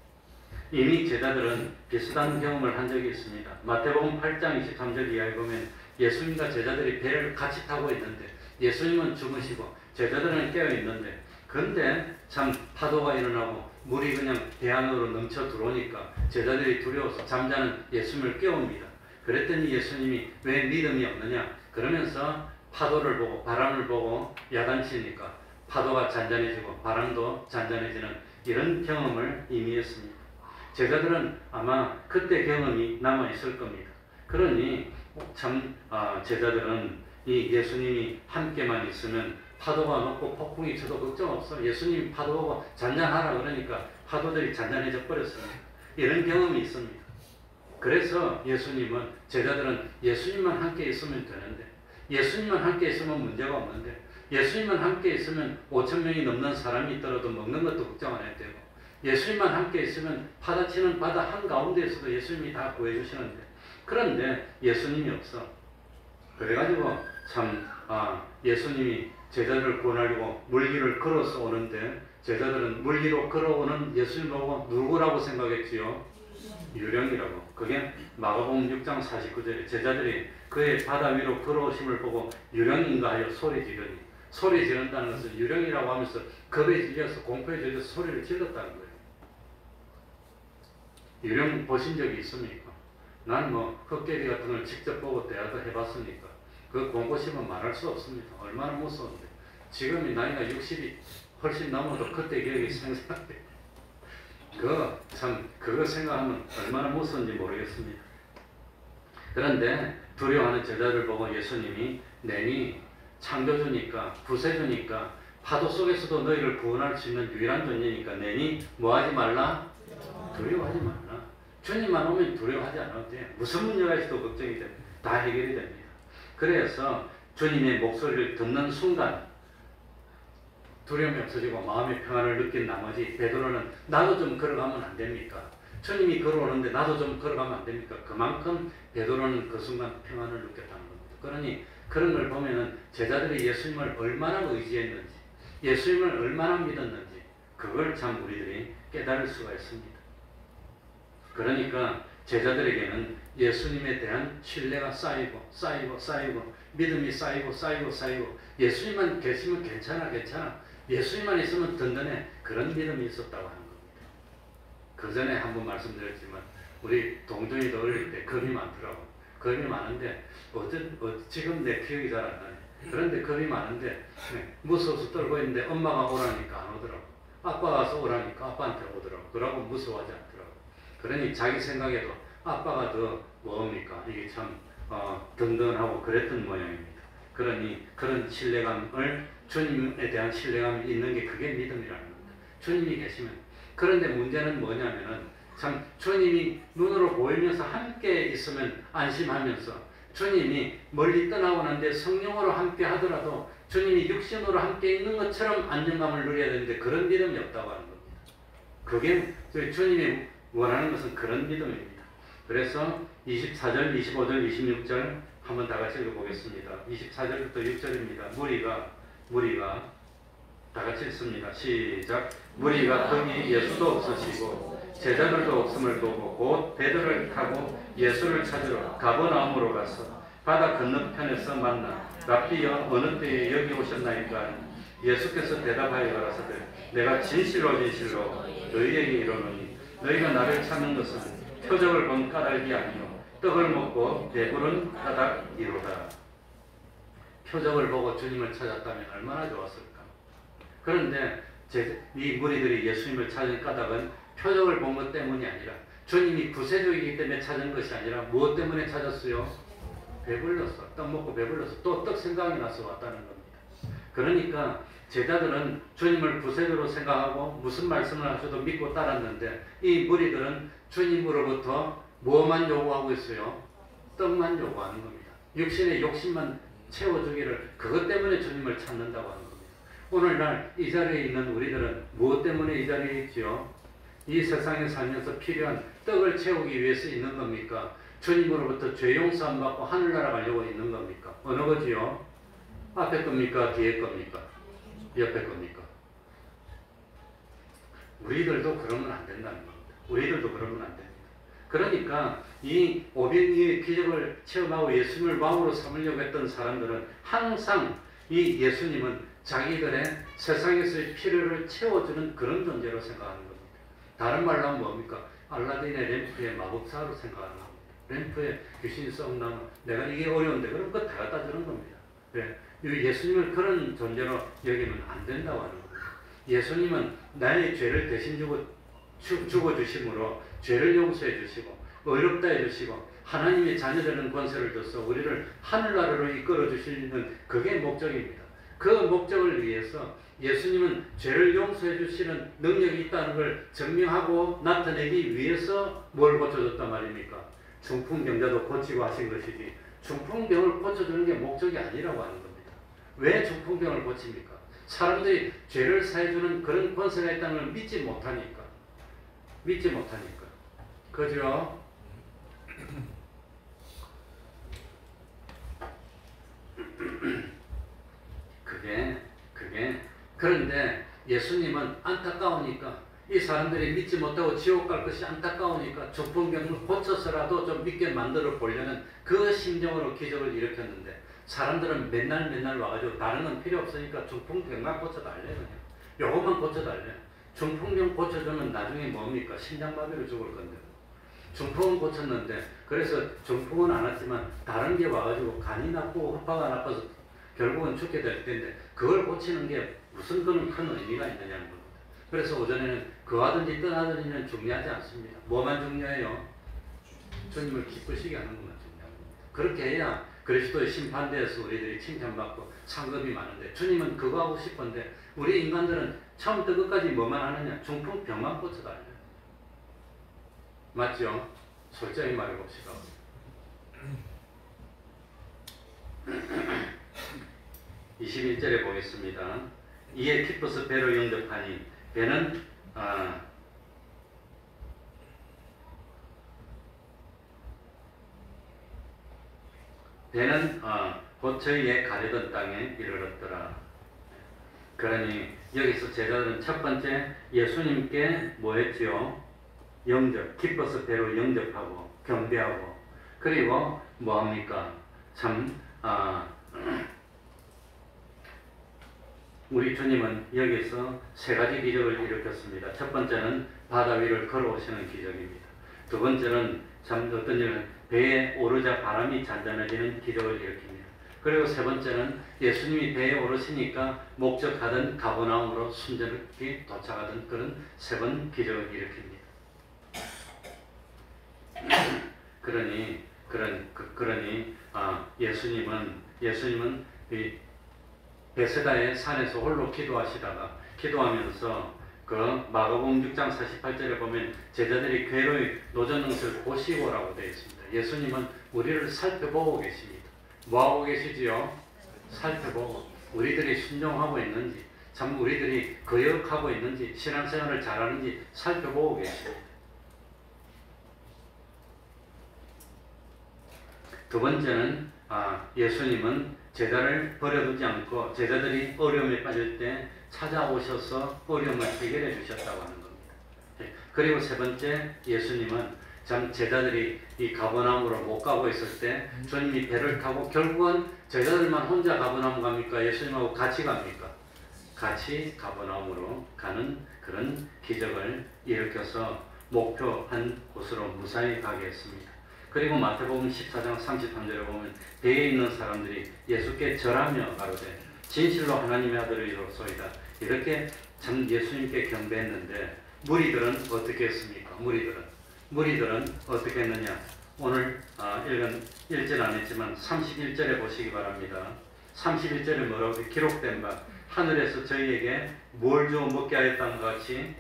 이미 제자들은 비슷한 경험을 한 적이 있습니다. 마태복음 8장 23절 이하에 보면 예수님과 제자들이 배를 같이 타고 있는데 예수님은 주무시고 제자들은 깨어 있는데 근데 참 파도가 일어나고 물이 그냥 배 안으로 넘쳐 들어오니까 제자들이 두려워서 잠자는 예수님을 깨웁니다. 그랬더니 예수님이 왜 믿음이 없느냐 그러면서 파도를 보고 바람을 보고 야단치니까 파도가 잔잔해지고 바람도 잔잔해지는 이런 경험을 이미 했습니다. 제자들은 아마 그때 경험이 남아있을 겁니다. 그러니 참 제자들은 이 예수님이 함께만 있으면 파도가 높고 폭풍이 쳐도 걱정 없어. 예수님이 파도 보고 잔잔하라 그러니까 파도들이 잔잔해져 버렸습니다. 이런 경험이 있습니다. 그래서 제자들은 예수님만 함께 있으면 되는데 예수님만 함께 있으면 문제가 없는데 예수님만 함께 있으면 5,000명이 넘는 사람이 있더라도 먹는 것도 걱정 안 해도 되고 예수님만 함께 있으면 파다치는 바다 한가운데에서도 예수님이 다 구해주시는데 그런데 예수님이 없어. 그래가지고 참 예수님이 제자들을 구원하려고 물 위를 걸어서 오는데 제자들은 물 위로 걸어오는 예수님 보고 누구라고 생각했지요? 유령이라고. 그게 마가복음 6장 49절에 제자들이 그의 바다 위로 걸어오심을 보고 유령인가 하여 소리 지르니 소리 지른다는 것은 유령이라고 하면서 겁에 질려서 공포에 질려서 소리를 질렀다는 거예요. 유령 보신 적이 있습니까? 난 흑개비 같은 걸 직접 보고 대화도 해봤으니까 그 공포심은 말할 수 없습니다. 얼마나 무서운데. 지금이 나이가 60이 훨씬 넘어도 그때 기억이 생생한데 그거 생각하면 얼마나 무서운지 모르겠습니다. 그런데 두려워하는 제자들 보고 예수님이 내니 창조주니까 구세주니까 파도 속에서도 너희를 구원할 수 있는 유일한 존재니까 내니 뭐하지 말라? 두려워하지 말라. 주님만 오면 두려워하지 않아도 돼. 무슨 문제가 있어도 걱정이 돼. 다 해결이 됩니다. 그래서 주님의 목소리를 듣는 순간 두려움이 없어지고 마음의 평안을 느낀 나머지 베드로는 나도 좀 걸어가면 안 됩니까? 주님이 걸어오는데 나도 좀 걸어가면 안 됩니까? 그만큼 베드로는 그 순간 평안을 느꼈다는 겁니다. 그러니 그런 걸 보면은 제자들이 예수님을 얼마나 의지했는지, 예수님을 얼마나 믿었는지 그걸 참 우리들이 깨달을 수가 있습니다. 그러니까 제자들에게는 예수님에 대한 신뢰가 쌓이고 믿음이 쌓이고 예수님만 계시면 괜찮아 예수님만 있으면 든든해 그런 믿음이 있었다고 하는 겁니다. 그 전에 한번 말씀드렸지만 우리 동정이도 어릴 때 겁이 많더라고. 겁이 많은데 지금 내 기억이 잘 안 나네. 그런데 겁이 많은데 무서워서 떨고 있는데 엄마가 오라니까 안 오더라고. 아빠가 와서 오라니까 아빠한테 오더라고. 그러고 무서워하지 않더라고. 그러니 자기 생각에도 아빠가 더 뭡니까? 이게 참 든든하고 그랬던 모양입니다. 그러니 그런 신뢰감을 주님에 대한 신뢰감이 있는 게 그게 믿음이라는 겁니다. 주님이 계시면. 그런데 문제는 뭐냐면은 참 주님이 눈으로 보이면서 함께 있으면 안심하면서 주님이 멀리 떠나고 난데 성령으로 함께 하더라도 주님이 육신으로 함께 있는 것처럼 안정감을 누려야 되는데 그런 믿음이 없다고 하는 겁니다. 그게 주님이 원하는 것은 그런 믿음입니다. 그래서 24절, 25절, 26절 한번 다 같이 읽어보겠습니다. 24절부터 6절입니다. 무리가 다 같이 읽습니다. 시작. 무리가 거기 예수도 없으시고 제자들도 없음을 보고 곧 배들을 타고 예수를 찾으러 가버나움으로 가서 바다 건너편에서 만나 랍비여 어느 때에 여기 오셨나이까? 예수께서 대답하여 가라사대 내가 진실로 너희에게 이르노니 너희가 나를 찾는 것은 표적을 본 까닭이 아니요 떡을 먹고 배부른 까닭이로다. 표적을 보고 주님을 찾았다면 얼마나 좋았을까? 그런데 이 무리들이 예수님을 찾은 까닭은 표적을 본 것 때문이 아니라 주님이 구세주이기 때문에 찾은 것이 아니라 무엇 때문에 찾았어요? 배불렀어. 떡 먹고 배불렀어. 또 떡 생각이 나서 왔다는 겁니다. 그러니까 제자들은 주님을 구세주로 생각하고 무슨 말씀을 하셔도 믿고 따랐는데 이 무리들은 주님으로부터 뭐만 요구하고 있어요? 떡만 요구하는 겁니다. 육신의 욕심만 채워주기를 그것 때문에 주님을 찾는다고 하는 겁니다. 오늘날 이 자리에 있는 우리들은 무엇 때문에 이 자리에 있지요? 이 세상에 살면서 필요한 떡을 채우기 위해서 있는 겁니까? 주님으로부터 죄 용서함 받고 하늘나라 가려고 있는 겁니까? 어느 거지요? 앞에 겁니까? 뒤에 겁니까? 옆에 겁니까? 우리들도 그러면 안 된다는 겁니다. 우리들도 그러면 안 됩니다. 그러니까 이 오병이의 기적을 체험하고 예수님을 왕으로 삼으려고 했던 사람들은 항상 이 예수님은 자기들의 세상에서의 필요를 채워주는 그런 존재로 생각하는 겁니다. 다른 말로 하면 뭡니까? 알라딘의 램프의 마법사로 생각하는 겁니다. 램프에 귀신이 썩나면 내가 이게 어려운데 그럼 그거 다 갖다 주는 겁니다. 네. 예수님을 그런 존재로 여기면 안 된다고 하는 겁니다. 예수님은 나의 죄를 대신 죽어주심으로 죄를 용서해 주시고 의롭다 해주시고 하나님의 자녀되는 권세를 줘서 우리를 하늘나라로 이끌어 주시는 그게 목적입니다. 그 목적을 위해서 예수님은 죄를 용서해 주시는 능력이 있다는 걸 증명하고 나타내기 위해서 뭘 고쳐줬단 말입니까? 중풍병자도 고치고 하신 것이지 중풍병을 고쳐주는 게 목적이 아니라고 하는 겁니다. 왜 중풍병을 고칩니까? 사람들이 죄를 사해주는 그런 권세가 있다는 걸 믿지 못하니까. 그죠? 그런데 예수님은 안타까우니까 이 사람들이 믿지 못하고 지옥 갈 것이 안타까우니까 중풍병을 고쳐서라도 좀 믿게 만들어 보려는 그 심정으로 기적을 일으켰는데 사람들은 맨날 와가지고 다른 건 필요 없으니까 중풍병만 고쳐달래 그냥. 요것만 고쳐달래. 중풍병 고쳐주면 나중에 뭡니까? 심장마비로 죽을 건데. 중풍은 고쳤는데 그래서 중풍은 안 왔지만 다른 게 와가지고 간이 나쁘고 허파가 나빠서 결국은 죽게 될 텐데 그걸 고치는 게 무슨 큰 의미가 있느냐는 겁니다. 그래서 오전에는 그하든지 떠나든지는 중요하지 않습니다. 뭐만 중요해요? 주님을 기쁘시게 하는 것만 중요한 겁니다. 그렇게 해야 그리스도의 심판대에서 우리들이 칭찬받고 상급이 많은데 주님은 그거 하고 싶은데 우리 인간들은 처음부터 끝까지 뭐만 하느냐? 중풍병만 고쳐달래요. 맞죠? 솔직히 말해봅시다. 21절에 보겠습니다. 이에 기뻐서 배로 영접하니 배는 곧 저희의 가려던 땅에 이르렀더라. 그러니 여기서 제자들은 첫 번째 예수님께 뭐 했지요? 영접, 기뻐서 배로 영접하고 경배하고, 그리고 뭐 합니까? 우리 주님은 여기서 세 가지 기적을 일으켰습니다. 첫 번째는 바다 위를 걸어오시는 기적입니다. 두 번째는 어떤 일은 배에 오르자 바람이 잔잔해지는 기적을 일으킵니다. 그리고 세 번째는 예수님이 배에 오르시니까 목적하던 가버나움으로 순전히 도착하던 그런 세 번 기적을 일으킵니다. 그러니 예수님은 이 베세다의 산에서 홀로 기도하면서 그 마가복음 6장 48절에 보면 제자들이 괴로이 노젓는 것을 보시고라고 되어 있습니다. 예수님은 우리를 살펴보고 계십니다. 뭐하고 계시지요? 살펴보고 우리들이 순종하고 있는지, 참 우리들이 거역하고 있는지, 신앙생활을 잘하는지 살펴보고 계십니다. 두 번째는 예수님은 제자를 버려두지 않고 제자들이 어려움에 빠질 때 찾아오셔서 어려움을 해결해 주셨다고 하는 겁니다. 그리고 세 번째, 예수님은 참 제자들이 이 가버나움으로 못 가고 있을 때 주님이 배를 타고 결국은 제자들만 혼자 가버나움 갑니까? 예수님하고 같이 갑니까? 같이 가버나움으로 가는 그런 기적을 일으켜서 목표한 곳으로 무사히 가게 했습니다. 그리고 마태복음 14장 33절에 보면 배에 있는 사람들이 예수께 절하며 가로되 진실로 하나님의 아들이로소이다. 이렇게 참 예수님께 경배했는데 무리들은 어떻게 했습니까? 무리들은 어떻게 했느냐? 오늘 읽은 안 했지만 31절에 보시기 바랍니다. 31절에 뭐라고 기록된 바 하늘에서 저희에게 뭘 주어 먹게 하였다는 것 같이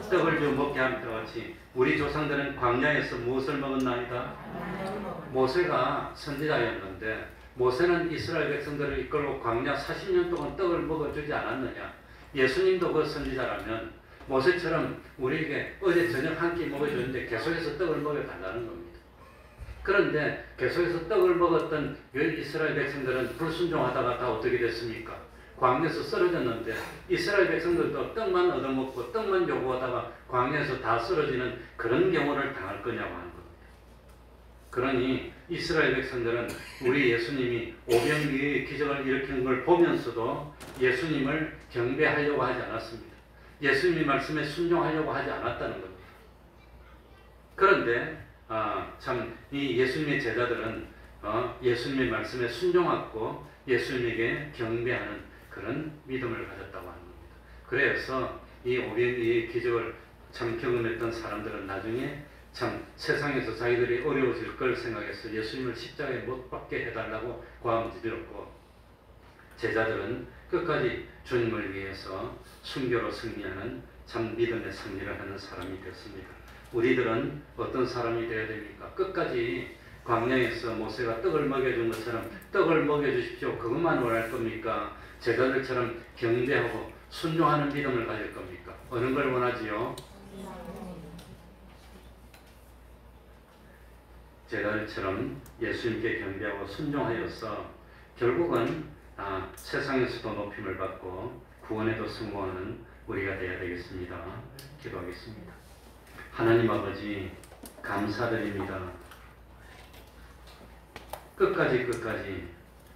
떡을 주어 먹게 하였다는 것 같이 우리 조상들은 광야에서 무엇을 먹었나이다? 모세가 선지자였는데 모세는 이스라엘 백성들을 이끌고 광야 40년 동안 떡을 먹어주지 않았느냐? 예수님도 그 선지자라면 모세처럼 우리에게 어제 저녁 한 끼 먹어줬는데 계속해서 떡을 먹여달라는 겁니다. 그런데 계속해서 떡을 먹었던 이스라엘 백성들은 불순종하다가 다 어떻게 됐습니까? 광야에서 쓰러졌는데 이스라엘 백성들도 떡만 얻어먹고 떡만 요구하다가 광야에서 다 쓰러지는 그런 경우를 당할 거냐고 하는 겁니다. 그러니 이스라엘 백성들은 우리 예수님이 오병이의 기적을 일으킨 걸 보면서도 예수님을 경배하려고 하지 않았습니다. 예수님의 말씀에 순종하려고 하지 않았다는 겁니다. 그런데 참 이 예수님의 제자들은 예수님의 말씀에 순종하고 예수님에게 경배하는 그런 믿음을 가졌다고 하는 겁니다. 그래서 이 오병이의 기적을 참 경험했던 사람들은 나중에 참 세상에서 자기들이 어려워질 걸 생각해서 예수님을 십자가에 못 박게 해달라고 고함지렸고 제자들은 끝까지 주님을 위해서 순교로 승리하는 참 믿음의 승리를 하는 사람이 되었습니다. 우리들은 어떤 사람이 되어야 됩니까? 끝까지 광야에서 모세가 떡을 먹여준 것처럼 떡을 먹여주십시오. 그것만 원할 겁니까? 제자들처럼 경배하고 순종하는 믿음을 가질 겁니까? 어느 걸 원하지요? 제자들처럼 예수님께 경배하고 순종하여서 결국은 세상에서도 높임을 받고 구원에도 성공하는 우리가 되어야 되겠습니다. 기도하겠습니다. 하나님 아버지 감사드립니다. 끝까지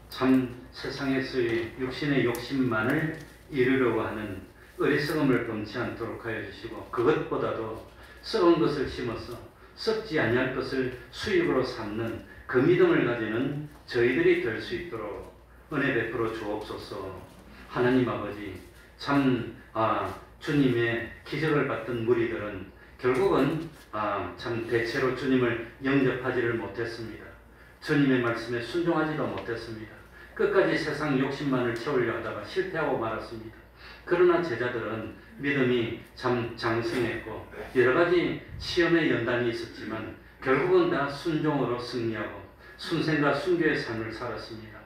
참 세상에서의 육신의 욕심만을 이루려고 하는 어리석음을 범치 않도록 하여 주시고 그것보다도 썩은 것을 심어서 썩지 아니할 것을 수입으로 삼는 그 믿음을 가지는 저희들이 될 수 있도록 은혜 베풀어 주옵소서. 하나님 아버지 참 주님의 기적을 받던 무리들은 결국은 참 대체로 주님을 영접하지를 못했습니다. 주님의 말씀에 순종하지도 못했습니다. 끝까지 세상 욕심만을 채우려 하다가 실패하고 말았습니다. 그러나 제자들은 믿음이 참 장성했고 여러 가지 시험의 연단이 있었지만 결국은 다 순종으로 승리하고 순생과 순교의 삶을 살았습니다.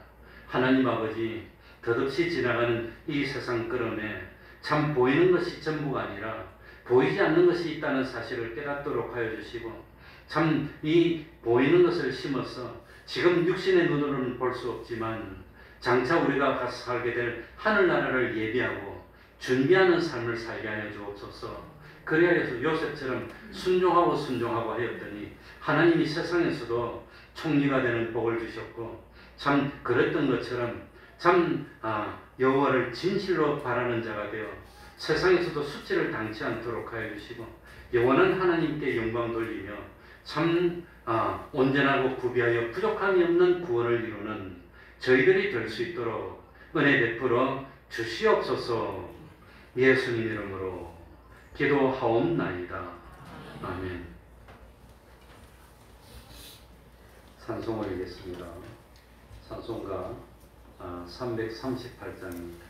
하나님 아버지 덧없이 지나가는 이 세상 걸음에 참 보이는 것이 전부가 아니라 보이지 않는 것이 있다는 사실을 깨닫도록 하여 주시고, 참 이 보이는 것을 심어서 지금 육신의 눈으로는 볼 수 없지만 장차 우리가 가서 살게 될 하늘나라를 예비하고 준비하는 삶을 살게 하여 주옵소서. 그래야 해서 요셉처럼 순종하고 하였더니 하나님이 세상에서도 총리가 되는 복을 주셨고, 참 그랬던 것처럼 참 여호와를 진실로 바라는 자가 되어 세상에서도 수치를 당치 않도록 하여 주시고, 영원한 하나님께 영광 돌리며 참 온전하고 구비하여 부족함이 없는 구원을 이루는 저희들이 될 수 있도록 은혜 베풀어 주시옵소서. 예수님 이름으로 기도하옵나이다. 아멘. 찬송 올리겠습니다. 찬송가 338장입니다.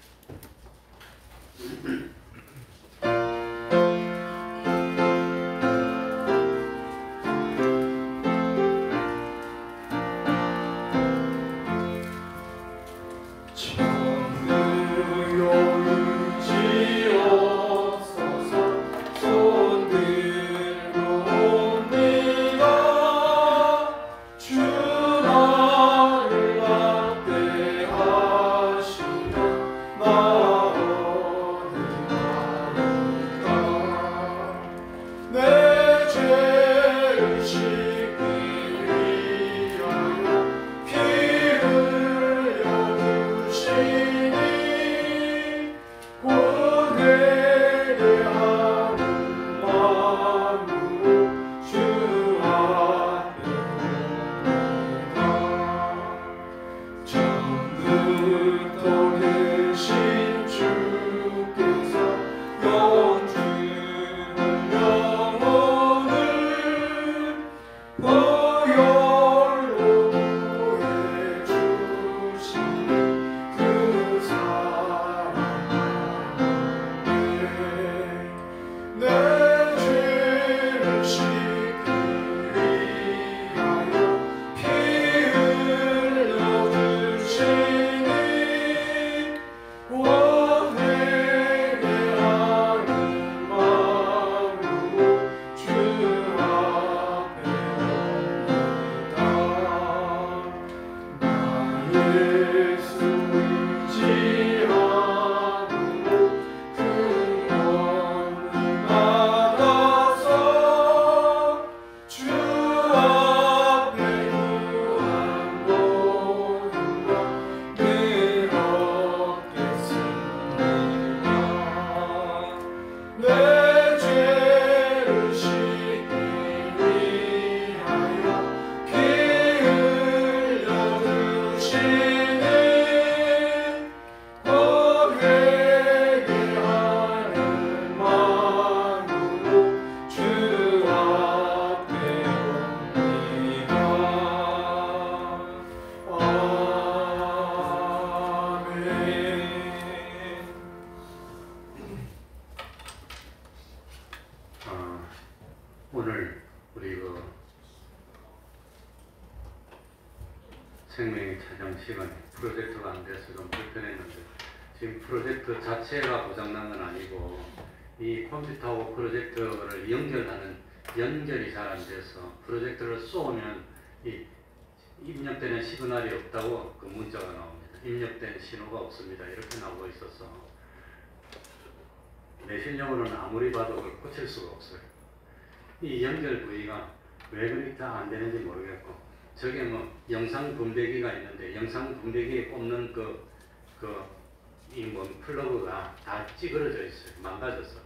오늘 우리 생명의 찬양 시간에 프로젝트가 안 돼서 좀 불편했는데, 지금 프로젝트 자체가 고장난 건 아니고 이 컴퓨터하고 프로젝터를 연결하는 연결이 잘 안 돼서 프로젝터를 쏘면 이 입력되는 시그널이 없다고 그 문자가 나옵니다. 입력된 신호가 없습니다. 이렇게 나오고 있어서 내 실력으로는 아무리 봐도 그걸 고칠 수가 없어요. 이 연결 부위가 왜 그렇게 안 되는지 모르겠고, 저게 뭐 영상 분배기가 있는데 영상 분배기에 꼽는 이 플러그가 다 찌그러져 있어요. 망가졌어.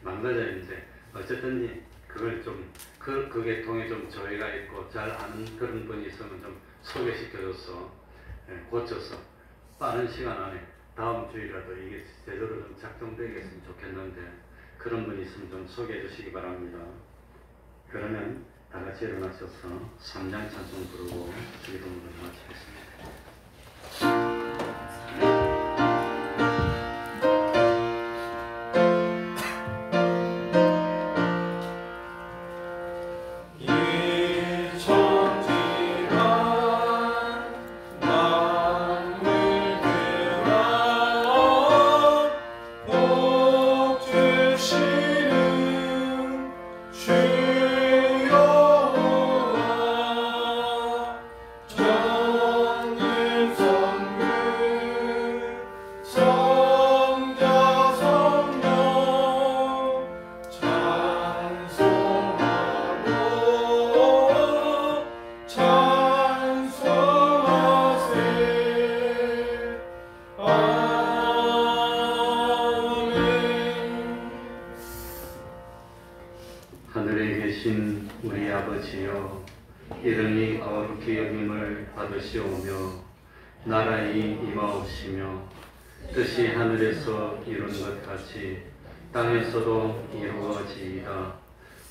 망가져 있는데 어쨌든 그걸 좀 그게 통해 좀 저희가 있고 잘 아는 그런 분이 있으면 좀 소개시켜줘서 고쳐서 빠른 시간 안에 다음 주이라도 이게 제대로 좀 작동되겠으면 좋겠는데, 그런 분이 있으면 좀 소개해 주시기 바랍니다. 그러면 다 같이 일어나셔서 3장 찬송 부르고 기도문을 마치겠습니다. 이 천지가 난 하늘에 계신 우리 아버지여, 이름이 거룩히 여김을 받으시오며 나라의 임하옵시며 뜻이 하늘에서 이룬 것 같이 땅에서도 이루어지이다.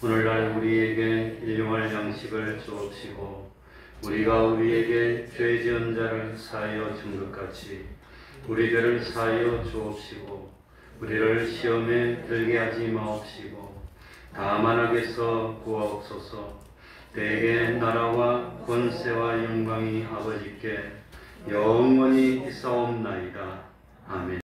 오늘날 우리에게 일용할 양식을 주옵시고 우리가 우리에게 죄 지은 자를 사하여 준 것 같이 우리 죄를 사하여 주옵시고 우리를 시험에 들게 하지 마옵시고 다만 악에서 구하옵소서. 대개 나라와 권세와 영광이 아버지께 영원히 있사옵나이다. 아멘.